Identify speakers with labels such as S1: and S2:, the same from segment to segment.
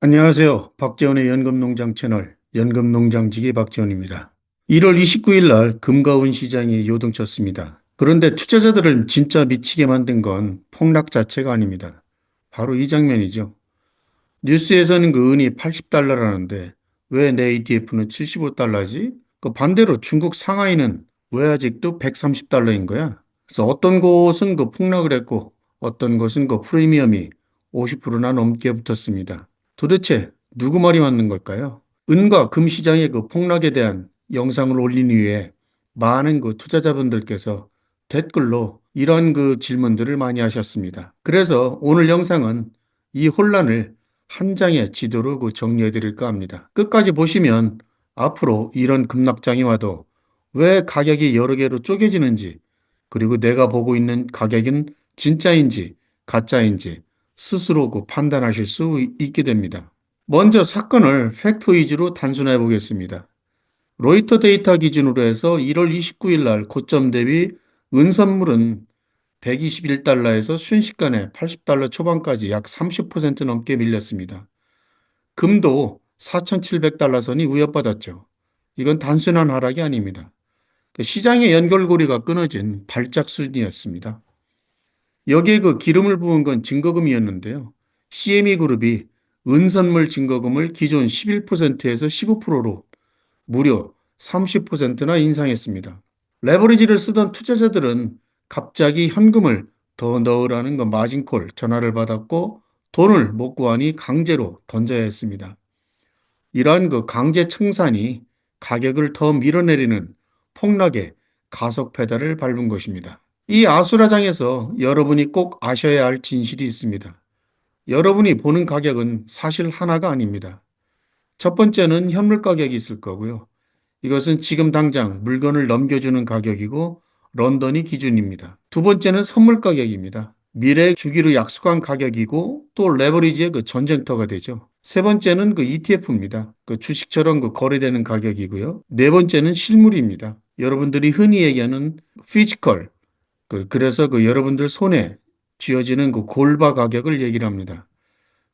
S1: 안녕하세요. 박재원의 연금농장 채널 연금농장지기 박재원입니다. 1월 29일 날 금가운 시장이 요동쳤습니다. 그런데 투자자들을 진짜 미치게 만든 건 폭락 자체가 아닙니다. 바로 이 장면이죠. 뉴스에서는 그 은이 80달러라는데 왜 내 ETF는 75달러지? 그 반대로 중국 상하이는 왜 아직도 130달러인 거야? 그래서 어떤 곳은 그 폭락을 했고 어떤 곳은 그 프리미엄이 50%나 넘게 붙었습니다. 도대체 누구 말이 맞는 걸까요? 은과 금 시장의 그 폭락에 대한 영상을 올린 이후에 많은 그 투자자분들께서 댓글로 이런 그 질문들을 많이 하셨습니다. 그래서 오늘 영상은 이 혼란을 한 장의 지도로 그 정리해 드릴까 합니다. 끝까지 보시면 앞으로 이런 급락장이 와도 왜 가격이 여러 개로 쪼개지는지, 그리고 내가 보고 있는 가격은 진짜인지 가짜인지 스스로 그 판단하실 수 있게 됩니다. 먼저 사건을 팩트 위주로 단순해 보겠습니다. 로이터 데이터 기준으로 해서 1월 29일 날 고점 대비 은선물은 121달러에서 순식간에 80달러 초반까지 약 30% 넘게 밀렸습니다. 금도 4,700달러 선이 위협받았죠. 이건 단순한 하락이 아닙니다. 시장의 연결고리가 끊어진 발작 수준이었습니다. 여기에 그 기름을 부은 건 증거금이었는데요. CME 그룹이 은선물 증거금을 기존 11%에서 15%로 무려 30%나 인상했습니다. 레버리지를 쓰던 투자자들은 갑자기 현금을 더 넣으라는 그 마진콜 전화를 받았고 돈을 못 구하니 강제로 던져야 했습니다. 이러한 그 강제 청산이 가격을 더 밀어내리는 폭락의 가속 페달을 밟은 것입니다. 이 아수라장에서 여러분이 꼭 아셔야 할 진실이 있습니다. 여러분이 보는 가격은 사실 하나가 아닙니다. 첫 번째는 현물 가격이 있을 거고요. 이것은 지금 당장 물건을 넘겨주는 가격이고 런던이 기준입니다. 두 번째는 선물 가격입니다. 미래 주기로 약속한 가격이고 또 레버리지의 그 전쟁터가 되죠. 세 번째는 그 ETF입니다. 그 주식처럼 그 거래되는 가격이고요. 네 번째는 실물입니다. 여러분들이 흔히 얘기하는 피지컬, 그래서 그 여러분들 손에 쥐어지는 그 골바 가격을 얘기를 합니다.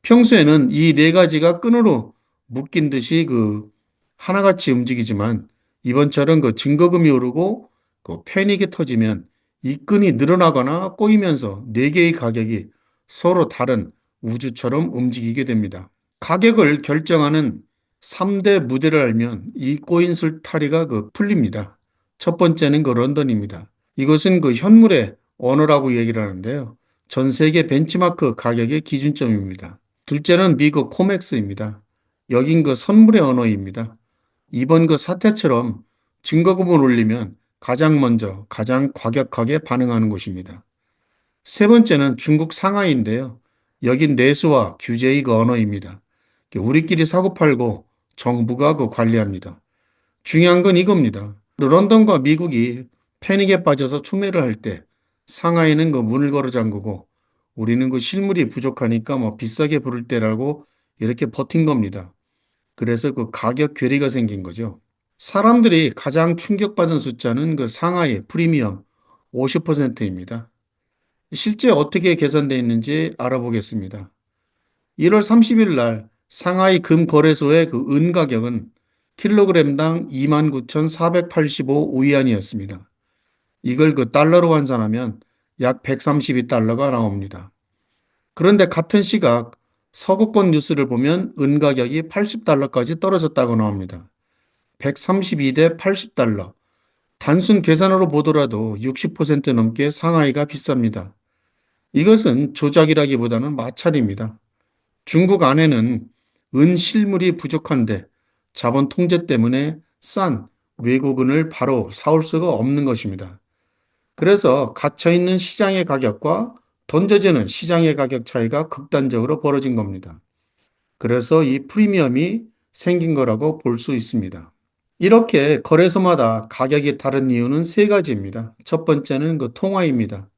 S1: 평소에는 이 네 가지가 끈으로 묶인 듯이 그 하나같이 움직이지만 이번처럼 그 증거금이 오르고 그 패닉이 터지면 이 끈이 늘어나거나 꼬이면서 네 개의 가격이 서로 다른 우주처럼 움직이게 됩니다. 가격을 결정하는 3대 무대를 알면 이 꼬인 술타리가 그 풀립니다. 첫 번째는 그 런던입니다. 이것은 그 현물의 언어라고 얘기를 하는데요. 전 세계 벤치마크 가격의 기준점입니다. 둘째는 미국 코맥스입니다. 여긴 그 선물의 언어입니다. 이번 그 사태처럼 증거금을 올리면 가장 먼저 가장 과격하게 반응하는 곳입니다. 세 번째는 중국 상하이인데요. 여긴 내수와 규제의 그 언어입니다. 우리끼리 사고팔고 정부가 그 관리합니다. 중요한 건 이겁니다. 런던과 미국이 패닉에 빠져서 추매를 할 때 상하이는 그 문을 걸어 잠그고 우리는 그 실물이 부족하니까 뭐 비싸게 부를 때라고 이렇게 버틴 겁니다. 그래서 그 가격 괴리가 생긴 거죠. 사람들이 가장 충격받은 숫자는 그 상하이 프리미엄 50%입니다. 실제 어떻게 계산되어 있는지 알아보겠습니다. 1월 30일 날 상하이 금거래소의 그 은 가격은 킬로그램당 29,485 위안이었습니다. 이걸 그 달러로 환산하면 약 132달러가 나옵니다. 그런데 같은 시각 서구권 뉴스를 보면 은 가격이 80달러까지 떨어졌다고 나옵니다. 132대 80달러. 단순 계산으로 보더라도 60% 넘게 상하이가 비쌉니다. 이것은 조작이라기보다는 마찰입니다. 중국 안에는 은 실물이 부족한데 자본 통제 때문에 싼 외국은을 바로 사올 수가 없는 것입니다. 그래서 갇혀있는 시장의 가격과 던져지는 시장의 가격 차이가 극단적으로 벌어진 겁니다. 그래서 이 프리미엄이 생긴 거라고 볼 수 있습니다. 이렇게 거래소마다 가격이 다른 이유는 세 가지입니다. 첫 번째는 그 통화입니다.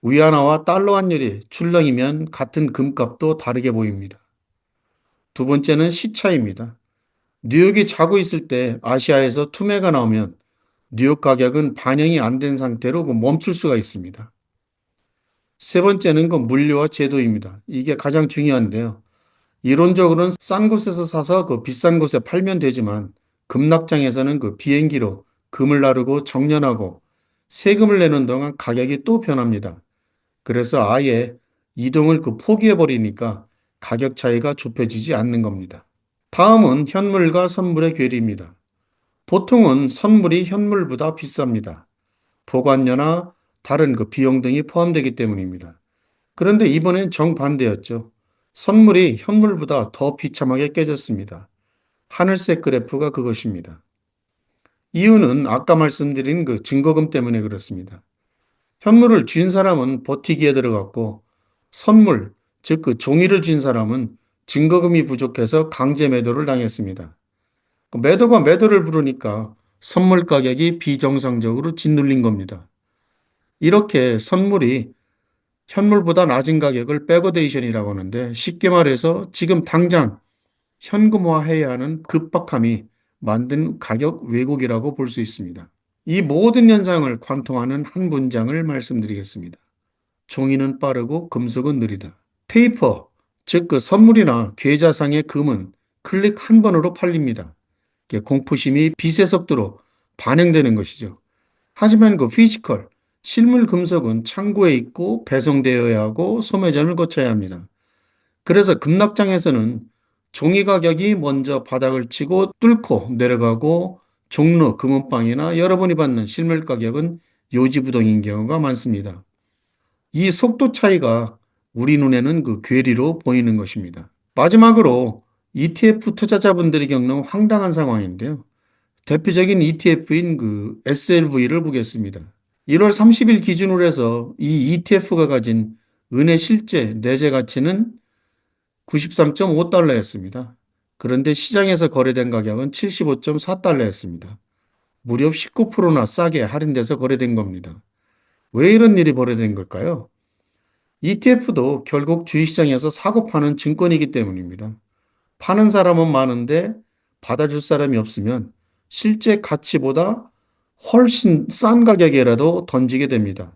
S1: 위안화와 달러 환율이 출렁이면 같은 금값도 다르게 보입니다. 두 번째는 시차입니다. 뉴욕이 자고 있을 때 아시아에서 투매가 나오면 뉴욕 가격은 반영이 안 된 상태로 멈출 수가 있습니다. 세 번째는 그 물류와 제도입니다. 이게 가장 중요한데요. 이론적으로는 싼 곳에서 사서 그 비싼 곳에 팔면 되지만 급락장에서는 그 비행기로 금을 나르고 정년하고 세금을 내는 동안 가격이 또 변합니다. 그래서 아예 이동을 그 포기해 버리니까 가격 차이가 좁혀지지 않는 겁니다. 다음은 현물과 선물의 괴리입니다. 보통은 선물이 현물보다 비쌉니다. 보관료나 다른 그 비용 등이 포함되기 때문입니다. 그런데 이번엔 정반대였죠. 선물이 현물보다 더 비참하게 깨졌습니다. 하늘색 그래프가 그것입니다. 이유는 아까 말씀드린 그 증거금 때문에 그렇습니다. 현물을 쥔 사람은 버티기에 들어갔고 선물, 즉 그 종이를 쥔 사람은 증거금이 부족해서 강제 매도를 당했습니다. 그 매도가 매도를 부르니까 선물 가격이 비정상적으로 짓눌린 겁니다. 이렇게 선물이 현물보다 낮은 가격을 백어데이션이라고 하는데 쉽게 말해서 지금 당장 현금화해야 하는 급박함이 만든 가격 왜곡이라고 볼 수 있습니다. 이 모든 현상을 관통하는 한 문장을 말씀드리겠습니다. 종이는 빠르고 금속은 느리다. 페이퍼, 즉 그 선물이나 계좌상의 금은 클릭 한 번으로 팔립니다. 공포심이 빛의 속도로 반영되는 것이죠. 하지만 그 피지컬, 실물 금속은 창고에 있고 배송되어야 하고 소매점을 거쳐야 합니다. 그래서 급락장에서는 종이 가격이 먼저 바닥을 치고 뚫고 내려가고 종로, 금은방이나 여러분이 받는 실물 가격은 요지부동인 경우가 많습니다. 이 속도 차이가 우리 눈에는 그 괴리로 보이는 것입니다. 마지막으로 ETF 투자자분들이 겪는 황당한 상황인데요. 대표적인 ETF인 그 SLV를 보겠습니다. 1월 30일 기준으로 해서 이 ETF가 가진 은의 실제 내재 가치는 93.5달러였습니다. 그런데 시장에서 거래된 가격은 75.4달러였습니다. 무려 19%나 싸게 할인돼서 거래된 겁니다. 왜 이런 일이 벌어진 걸까요? ETF도 결국 주식시장에서 사고 파는 증권이기 때문입니다. 파는 사람은 많은데 받아줄 사람이 없으면 실제 가치보다 훨씬 싼 가격이라도 던지게 됩니다.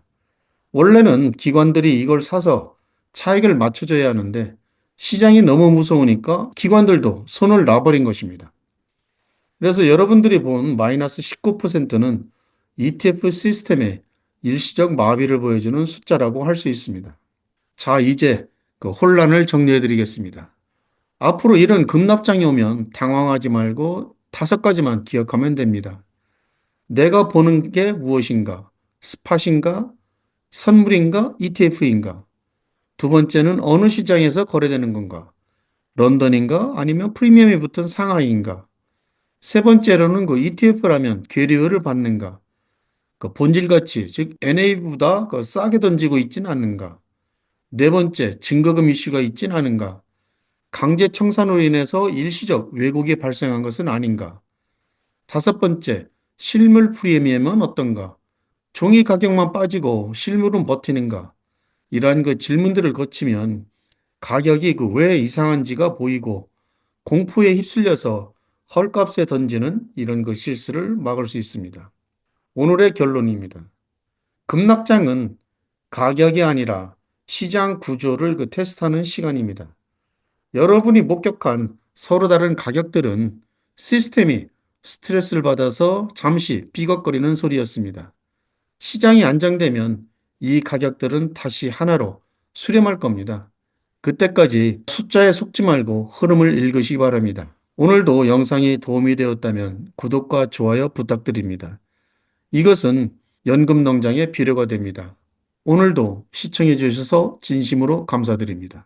S1: 원래는 기관들이 이걸 사서 차익을 맞춰줘야 하는데 시장이 너무 무서우니까 기관들도 손을 놔버린 것입니다. 그래서 여러분들이 본 마이너스 19%는 ETF 시스템의 일시적 마비를 보여주는 숫자라고 할 수 있습니다. 자, 이제 그 혼란을 정리해 드리겠습니다. 앞으로 이런 급락장이 오면 당황하지 말고 5가지만 기억하면 됩니다. 내가 보는 게 무엇인가? 스팟인가? 선물인가? ETF인가? 두 번째는 어느 시장에서 거래되는 건가? 런던인가? 아니면 프리미엄이 붙은 상하이인가? 세 번째로는 그 ETF라면 괴리율을 받는가? 그 본질 가치, 즉 NAV보다 그 싸게 던지고 있지는 않는가? 네 번째, 증거금 이슈가 있진 않은가? 강제 청산으로 인해서 일시적 왜곡이 발생한 것은 아닌가? 다섯 번째, 실물 프리미엄은 어떤가? 종이 가격만 빠지고 실물은 버티는가? 이러한 그 질문들을 거치면 가격이 그 왜 이상한지가 보이고 공포에 휩쓸려서 헐값에 던지는 이런 그 실수를 막을 수 있습니다. 오늘의 결론입니다. 급락장은 가격이 아니라 시장 구조를 그 테스트하는 시간입니다. 여러분이 목격한 서로 다른 가격들은 시스템이 스트레스를 받아서 잠시 삐걱거리는 소리였습니다. 시장이 안정되면 이 가격들은 다시 하나로 수렴할 겁니다. 그때까지 숫자에 속지 말고 흐름을 읽으시기 바랍니다. 오늘도 영상이 도움이 되었다면 구독과 좋아요 부탁드립니다. 이것은 연금농장에 필요가 됩니다. 오늘도 시청해 주셔서 진심으로 감사드립니다.